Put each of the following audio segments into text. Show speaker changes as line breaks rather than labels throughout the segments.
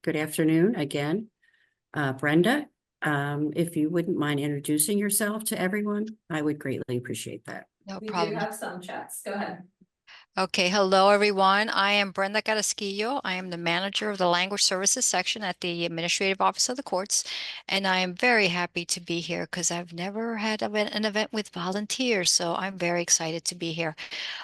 Good afternoon again. Brenda, if you wouldn't mind introducing yourself to everyone, I would greatly appreciate that.
No
We do
problem.
have some chats. Go ahead.
Okay, hello everyone. I am Brenda Carrasquillo. I am the manager of the Language Services section at the Administrative Office of the Courts, and I am very happy to be here because I've never had an event with volunteers, so I'm very excited to be here.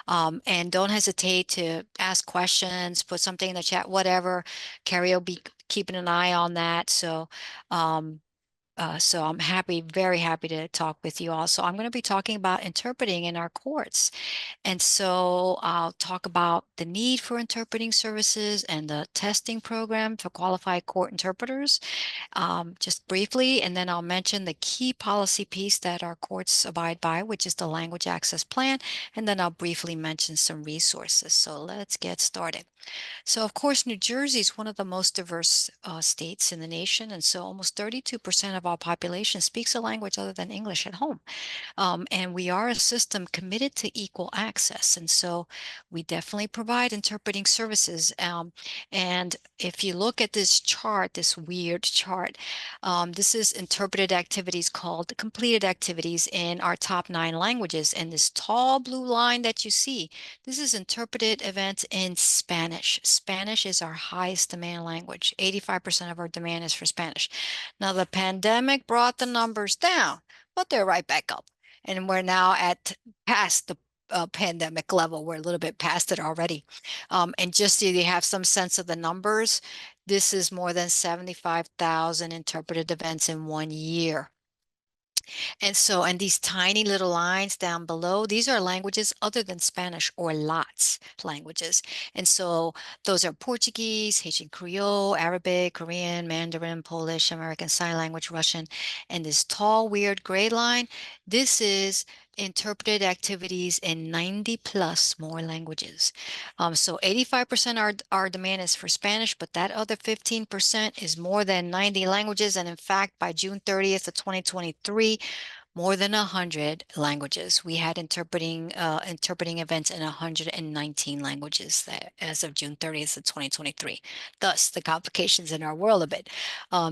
And don't hesitate to ask questions, put something in the chat, whatever. Carrie will be keeping an eye on that. So I'm very happy to talk with you all. So I'm going to be talking about interpreting in our courts. And so I'll talk about the need for interpreting services and the testing program for qualified court interpreters, just briefly, and then I'll mention the key policy piece that our courts abide by, which is the Language Access Plan, and then I'll briefly mention some resources. So let's get started. So of course, New Jersey is one of the most diverse states in the nation, and so almost 32% of our population speaks a language other than English at home. And we are a system committed to equal access. And so we definitely provide interpreting services. And if you look at this chart, this weird chart, this is interpreted activities called completed activities in our top 9 languages. And this tall blue line that you see, this is interpreted events in Spanish. Spanish is our highest demand language. 85% of our demand is for Spanish. Now, the pandemic brought the numbers down, but they're right back up. And we're now at past the pandemic level. We're a little bit past it already. And just so you have some sense of the numbers, this is more than 75,000 interpreted events in 1 year. And these tiny little lines down below, these are languages other than Spanish or lots languages. And so those are Portuguese, Haitian Creole, Arabic, Korean, Mandarin, Polish, American Sign Language, Russian. And this tall, weird gray line, this is interpreted activities in 90 plus more languages. So 85% our demand is for Spanish, but that other 15% is more than 90 languages. And in fact, by June 30th of 2023, more than 100 languages. We had interpreting events in 119 languages as of June 30th of 2023. Thus, the complications in our world a bit.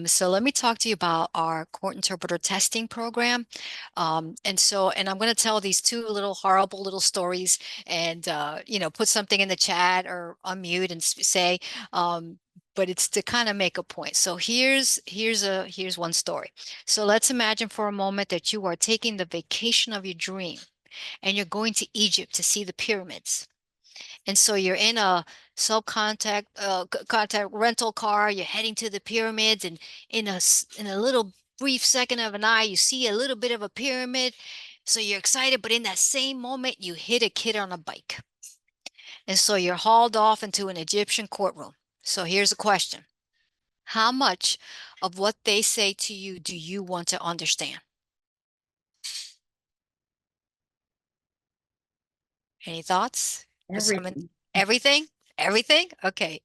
So let me talk to you about our court interpreter testing program. And I'm going to tell these 2 little horrible little stories, and put something in the chat or unmute and say, but it's to kind of make a point. So here's one story. So let's imagine for a moment that you are taking the vacation of your dream and you're going to Egypt to see the pyramids. And so you're in a contact rental car, you're heading to the pyramids, and in a little brief second of an eye, you see a little bit of a pyramid. So you're excited, but in that same moment, you hit a kid on a bike. And so you're hauled off into an Egyptian courtroom. So here's a question. How much of what they say to you do you want to understand? Any thoughts?
Everything.
Everything? Everything? Okay.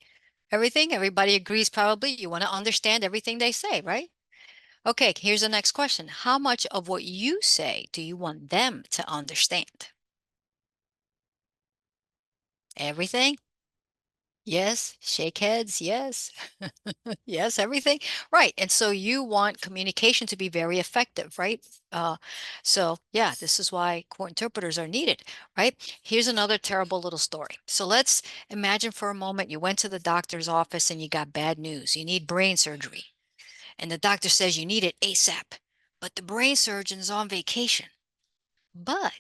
Everything? Everybody agrees probably you want to understand everything they say, right? Okay, here's the next question. How much of what you say do you want them to understand? Everything? Yes. Shake heads. Yes. Yes, everything. Right. And so you want communication to be very effective, right? So yeah, this is why court interpreters are needed, right? Here's another terrible little story. So let's imagine for a moment you went to the doctor's office and you got bad news. You need brain surgery. And the doctor says you need it ASAP, but the brain surgeon's on vacation. But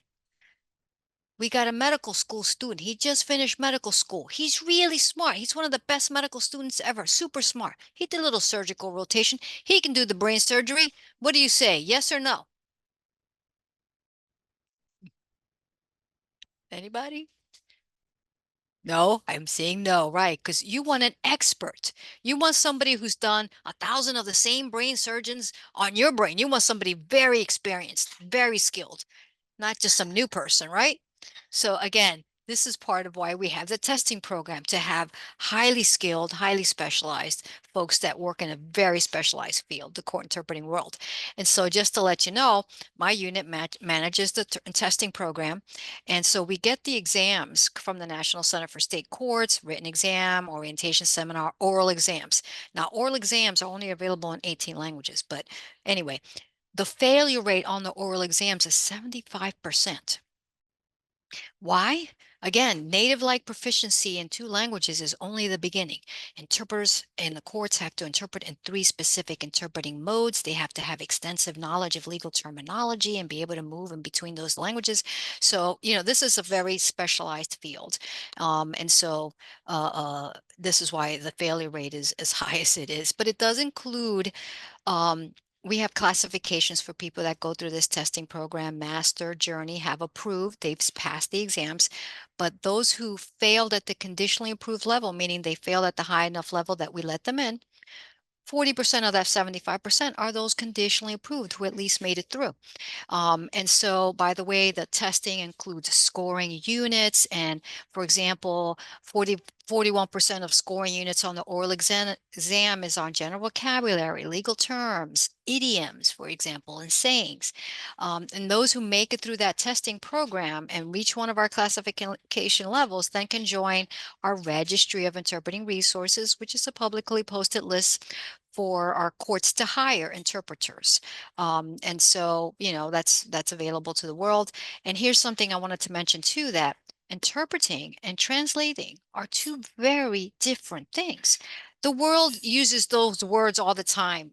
we got a medical school student. He just finished medical school. He's really smart. He's one of the best medical students ever. Super smart. He did a little surgical rotation. He can do the brain surgery. What do you say? Yes or no? Anybody? No, I'm saying no, right? Because you want an expert. You want somebody who's done 1,000 of the same brain surgeons on your brain. You want somebody very experienced, very skilled, not just some new person, right? So again, This is part of why we have the testing program, to have highly skilled, highly specialized folks that work in a very specialized field, the court interpreting world. And so just to let you know, my unit manages the testing program. And so we get the exams from the National Center for State Courts, written exam, orientation seminar, oral exams. Now, oral exams are only available in 18 languages. But anyway, the failure rate on the oral exams is 75%. Why? Again, native-like proficiency in 2 languages is only the beginning. Interpreters in the courts have to interpret in 3 specific interpreting modes. They have to have extensive knowledge of legal terminology and be able to move in between those languages. So, this is a very specialized field. And so this is why the failure rate is as high as it is. But it does include um, we have classifications for people that go through this testing program. Master, Journey have approved, they've passed the exams, but those who failed at the conditionally approved level, meaning they failed at the high enough level that we let them in, 40% of that 75% are those conditionally approved who at least made it through. And so, by the way, the testing includes scoring units. And for example, 41% of scoring units on the oral exam is on general vocabulary, legal terms, idioms, for example, and sayings. And those who make it through that testing program and reach one of our classification levels then can join our Registry of Interpreting Resources, which is a publicly posted list for our courts to hire interpreters. And so, that's available to the world. And here's something I wanted to mention too, that interpreting and translating are 2 very different things. The world uses those words all the time,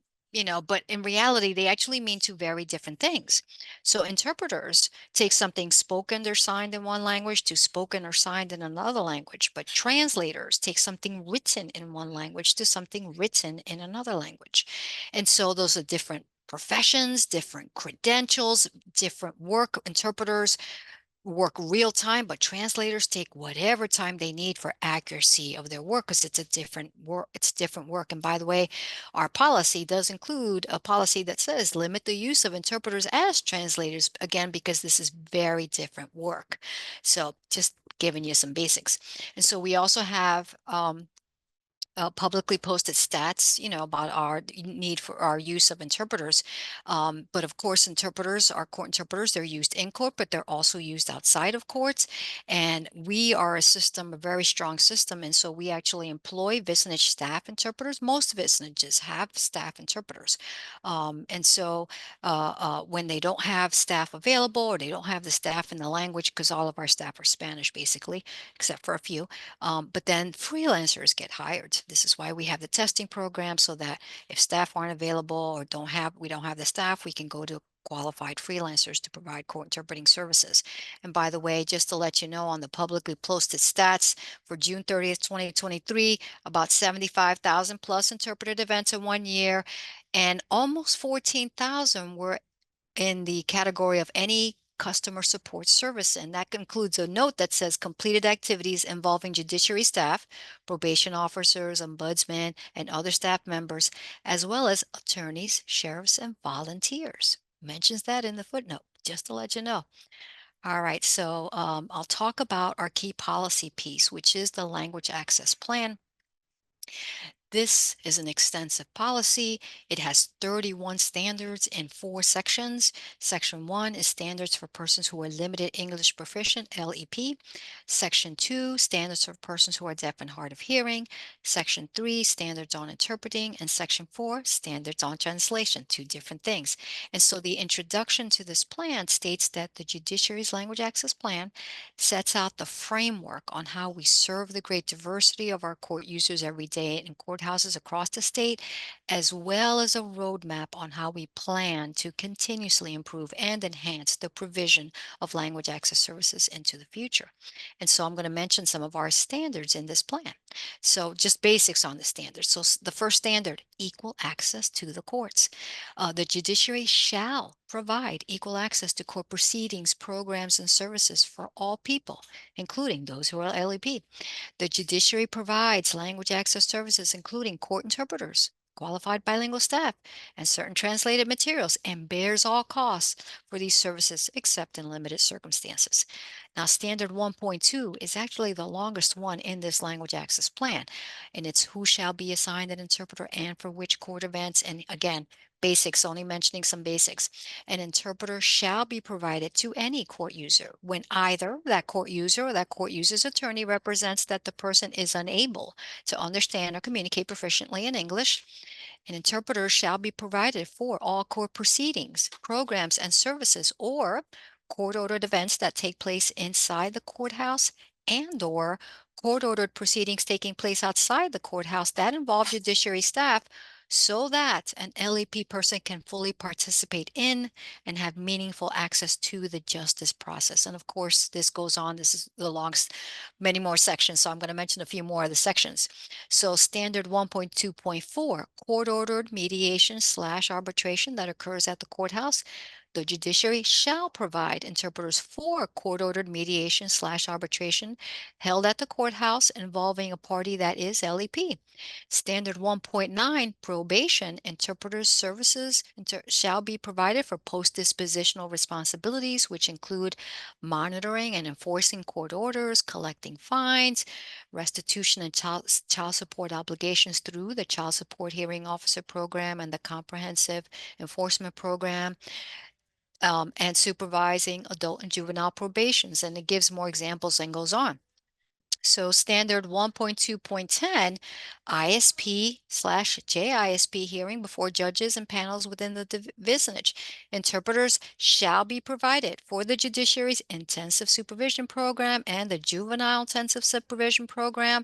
but in reality, they actually mean 2 very different things. So interpreters take something spoken or signed in one language to spoken or signed in another language, but translators take something written in one language to something written in another language. And so those are different professions, different credentials, different work. Interpreters work real time, but translators take whatever time they need for accuracy of their work, because it's a different work. It's different work. And by the way, our policy does include a policy that says limit the use of interpreters as translators, again, because this is very different work. So just giving you some basics. And so we also have publicly posted stats, about our need for our use of interpreters. But of course, interpreters are court interpreters. They're used in court, but they're also used outside of courts. And we are a very strong system. And so we actually employ vicinage staff interpreters. Most vicinages have staff interpreters. And so when they don't have staff available, or they don't have the staff in the language, because all of our staff are Spanish, basically, except for a few, but then freelancers get hired. This is why we have the testing program, so that if staff aren't available or we don't have the staff, we can go to qualified freelancers to provide court interpreting services. And by the way, just to let you know, on the publicly posted stats for June 30th, 2023, about 75,000 plus interpreted events in one year, and almost 14,000 were in the category of any customer support service. And that includes a note that says completed activities involving judiciary staff, probation officers, ombudsmen, and other staff members, as well as attorneys, sheriffs, and volunteers. Mentions that in the footnote, just to let you know. All right, so I'll talk about our key policy piece, which is the language access plan. This is an extensive policy. It has 31 standards in 4 sections. Section 1 is standards for persons who are limited English proficient, LEP. Section 2, standards for persons who are deaf and hard of hearing. Section 3, standards on interpreting. And Section 4, standards on translation, 2 different things. And so the introduction to this plan states that the Judiciary's Language Access Plan sets out the framework on how we serve the great diversity of our court users every day in courthouses across the state, as well as a roadmap on how we plan to continuously improve and enhance the provision of language access services into the future. And so I'm going to mention some of our standards in this plan. So just basics on the standards. So the first standard, equal access to the courts. The judiciary shall provide equal access to court proceedings, programs, and services for all people, including those who are LEP. The judiciary provides language access services, including court interpreters, qualified bilingual staff, and certain translated materials, and bears all costs for these services except in limited circumstances. Now, standard 1.2 is actually the longest one in this language access plan, and it's who shall be assigned an interpreter and for which court events. And again, basics, only mentioning some basics. An interpreter shall be provided to any court user when either that court user or that court user's attorney represents that the person is unable to understand or communicate proficiently in English. An interpreter shall be provided for all court proceedings, programs, and services, or court-ordered events that take place inside the courthouse and/or court-ordered proceedings taking place outside the courthouse that involve judiciary staff, so that an LEP person can fully participate in and have meaningful access to the justice process. And of course, this goes on. This is the longest, many more sections, so I'm going to mention a few more of the sections. So standard 1.2.4, court-ordered mediation/arbitration that occurs at the courthouse. The judiciary shall provide interpreters for court-ordered mediation/arbitration held at the courthouse involving a party that is LEP. Standard 1.9, probation interpreters services shall be provided for post-dispositional responsibilities, which include monitoring and enforcing court orders, collecting fines, restitution and child support obligations through the Child Support Hearing Officer Program and the Comprehensive Enforcement Program, and supervising adult and juvenile probations. And it gives more examples and goes on. So standard 1.2.10, ISP/JISP hearing before judges and panels within the vicinage. Interpreters shall be provided for the judiciary's intensive supervision program and the juvenile intensive supervision program.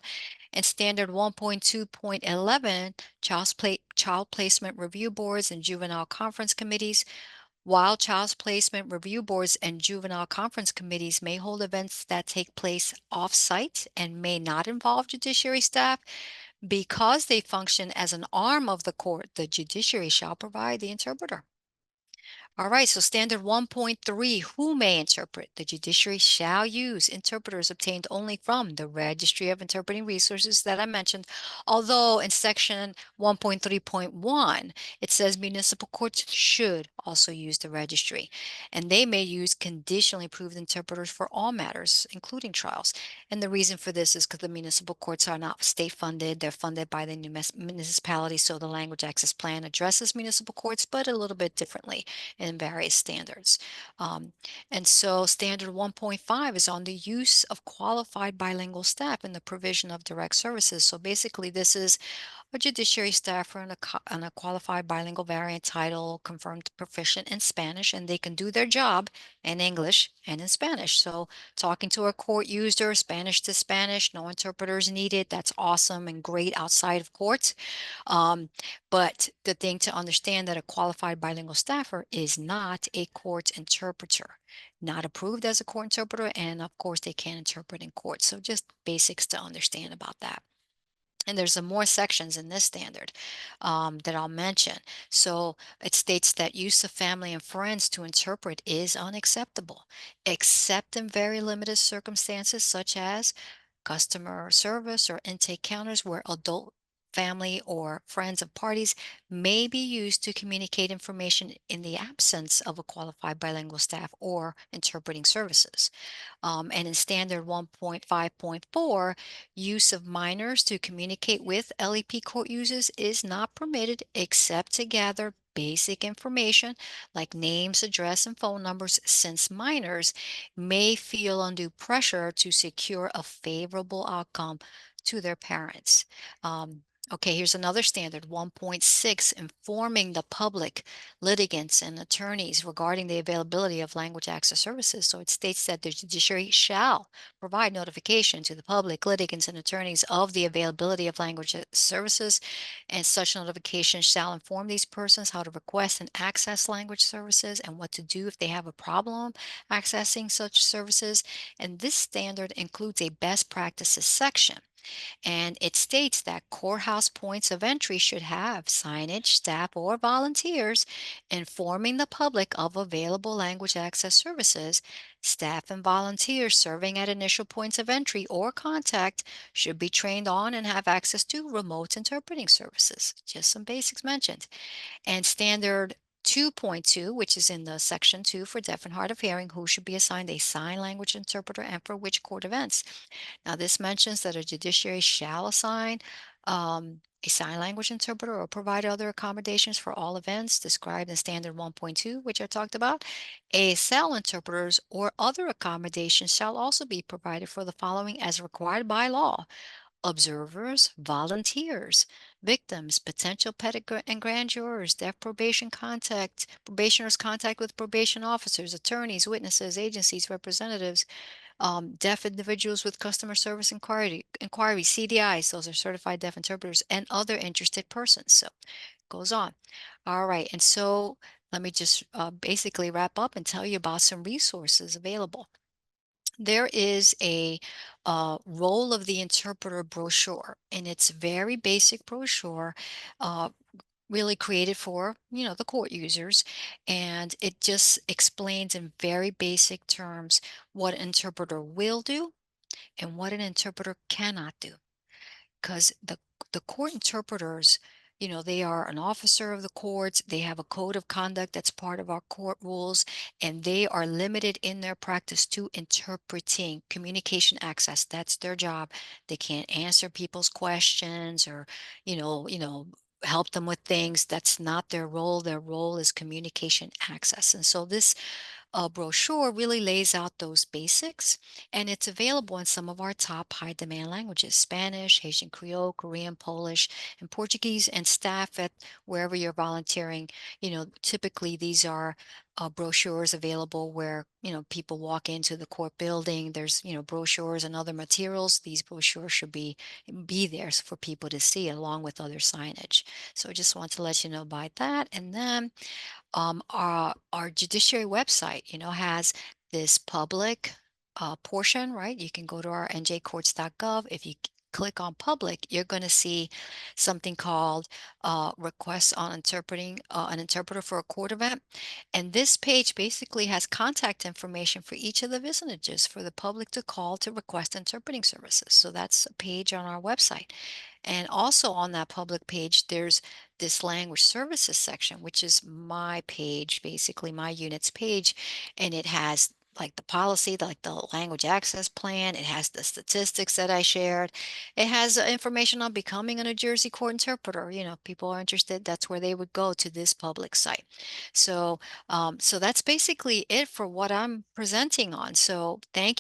And standard 1.2.11, child placement review boards and juvenile conference committees. While child placement review boards and juvenile conference committees may hold events that take place off-site and may not involve judiciary staff, because they function as an arm of the court, the judiciary shall provide the interpreter. All right, so standard 1.3, who may interpret? The judiciary shall use interpreters obtained only from the Registry of Interpreting Resources that I mentioned, although in section 1.3.1, it says municipal courts should also use the registry, and they may use conditionally approved interpreters for all matters, including trials. And the reason for this is because the municipal courts are not state funded, they're funded by the municipality, so the language access plan addresses municipal courts, but a little bit differently in various standards. And so standard 1.5 is on the use of qualified bilingual staff in the provision of direct services. So basically this is a judiciary staffer and a qualified bilingual variant title, confirmed proficient in Spanish, and they can do their job in English and in Spanish. So talking to a court user, Spanish to Spanish, no interpreters needed. That's awesome and great outside of courts. But the thing to understand that a qualified bilingual staffer is not a court interpreter, not approved as a court interpreter, and of course they can't interpret in court. So just basics to understand about that. And there's some more sections in this standard that I'll mention. So it states that use of family and friends to interpret is unacceptable, except in very limited circumstances, such as customer service or intake counters where adult family or friends of parties may be used to communicate information in the absence of a qualified bilingual staff or interpreting services. And in standard 1.5.4, use of minors to communicate with LEP court users is not permitted except to gather basic information like names, address, and phone numbers, since minors may feel undue pressure to secure a favorable outcome to their parents. Okay, here's another standard, 1.6, informing the public, litigants, and attorneys regarding the availability of language access services. So it states that the judiciary shall provide notification to the public, litigants, and attorneys of the availability of language services, and such notification shall inform these persons how to request and access language services and what to do if they have a problem accessing such services. And this standard includes a best practices section. And it states that courthouse points of entry should have signage, staff, or volunteers informing the public of available language access services. Staff and volunteers serving at initial points of entry or contact should be trained on and have access to remote interpreting services. Just some basics mentioned. And standard 2.2, which is in the section 2 for deaf and hard of hearing, who should be assigned a sign language interpreter and for which court events. Now, this mentions that a judiciary shall assign a sign language interpreter or provide other accommodations for all events described in Standard 1.2, which I talked about. ASL interpreters or other accommodations shall also be provided for the following as required by law: observers, volunteers, victims, potential and grand jurors, deaf probationers contact with probation officers, attorneys, witnesses, agencies, representatives, deaf individuals with customer service inquiry, CDIs, those are certified deaf interpreters, and other interested persons. So it goes on. All right. And so let me just basically wrap up and tell you about some resources available. There is a role of the interpreter brochure, and it's a very basic brochure, uh, really created for, the court users. And it just explains in very basic terms what an interpreter will do and what an interpreter cannot do. Because the court interpreters, they are an officer of the courts. They have a code of conduct that's part of our court rules, and they are limited in their practice to interpreting communication access. That's their job. They can't answer people's questions or, help them with things. That's not their role. Their role is communication access. And so this brochure really lays out those basics, and it's available in some of our top high demand languages: Spanish, Haitian Creole, Korean, Polish, and Portuguese. And staff at wherever you're volunteering, typically these are brochures available where, people walk into the court building. There's, brochures and other materials. These brochures should be there for people to see along with other signage. So I just want to let you know about that. And then our judiciary website, has this public portion, right? You can go to our njcourts.gov. If you click on public, you're going to see something called requests on interpreting an interpreter for a court event. And this page basically has contact information for each of the vicinages for the public to call to request interpreting services. So that's a page on our website. And also on that public page, there's this language services section, which is my page, basically my unit's page. And it has like the policy, like the language access plan. It has the statistics that I shared. It has information on becoming a New Jersey court interpreter. People are interested. That's where they would go, to this public site. So, so that's basically it for what I'm presenting on. So thank you.